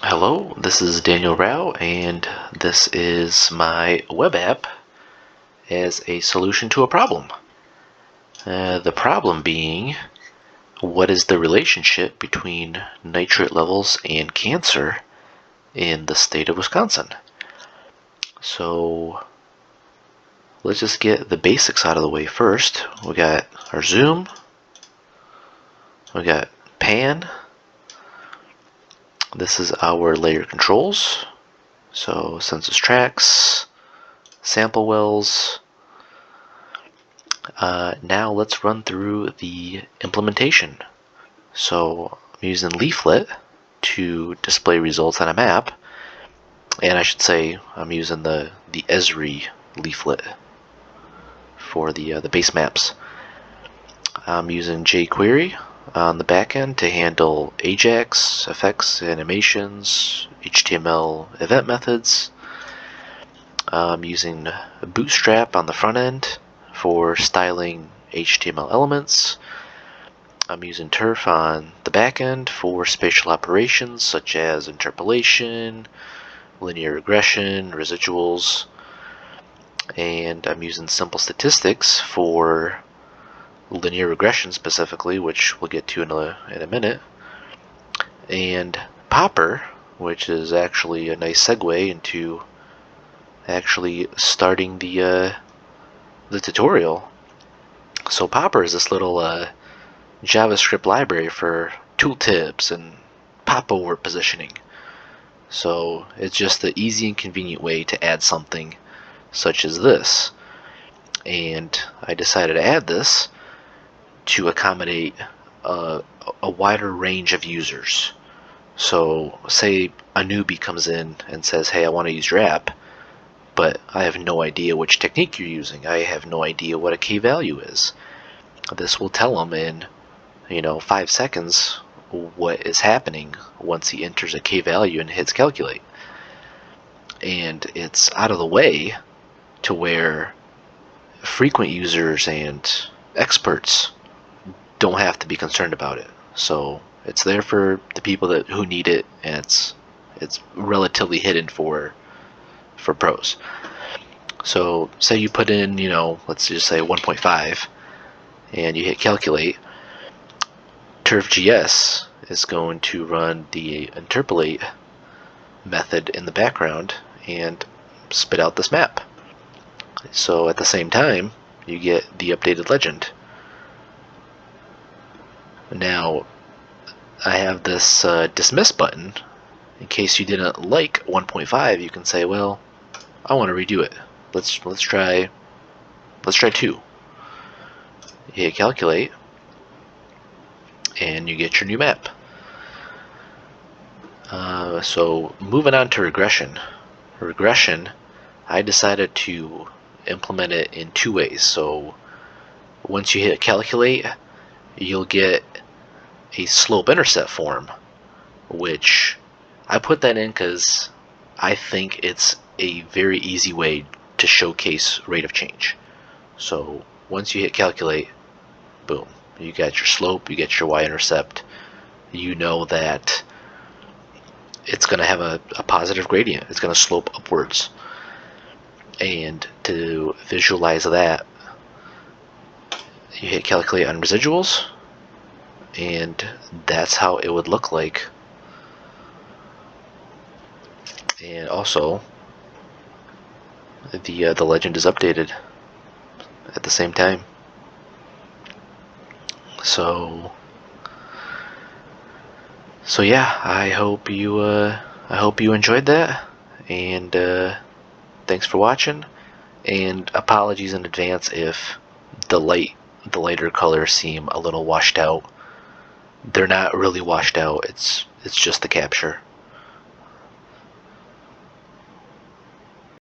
Hello, this is Daniel Rao, and this is my web app as a solution to a problem. The problem being, what is the relationship between nitrate levels and cancer in the state of Wisconsin? So let's just get the basics out of the way first. We got our zoom, we got pan. This is our layer controls. So census tracts, sample wells. Now let's run through the implementation. So I'm using Leaflet to display results on a map, and I should say I'm using the Esri leaflet for the base maps. I'm using jQuery on the back end to handle Ajax, effects, animations, HTML event methods. I'm using Bootstrap on the front end for styling HTML elements. I'm using Turf on the back end for spatial operations such as interpolation, linear regression, residuals, and I'm using simple statistics for linear regression specifically, which we'll get to in a minute, and Popper, which is actually a nice segue into actually starting the tutorial. So Popper is this little JavaScript library for tooltips and popover positioning. So it's just the easy and convenient way to add something such as this. And I decided to add this to accommodate a wider range of users. So say a newbie comes in and says, hey, I want to use your app, but I have no idea which technique you're using. I have no idea what a k-value is. This will tell him in 5 seconds what is happening once he enters a k-value and hits calculate. And it's out of the way to where frequent users and experts don't have to be concerned about it. So it's there for the people who need it, and it's relatively hidden for pros. So say you put in, let's just say 1.5, and you hit calculate. TurfGS is going to run the interpolate method in the background and spit out this map. So at the same time, you get the updated legend. Now, I have this dismiss button. In case you didn't like 1.5, you can say, well, I want to redo it. Let's try 2. You hit calculate, and you get your new map. So moving on to regression. Regression, I decided to implement it in 2 ways. So once you hit calculate, you'll get a slope intercept form, which I put that in because I think it's a very easy way to showcase rate of change. So once you hit calculate, boom, you got your slope, you get your y-intercept. You know that it's going to have a positive gradient. It's going to slope upwards. And to visualize that, you hit calculate on residuals, and that's how it would look like. And also, the legend is updated at the same time. So yeah, I hope you enjoyed that, and thanks for watching. And apologies in advance if the lighter colors seem a little washed out. They're not really washed out. It's just the capture.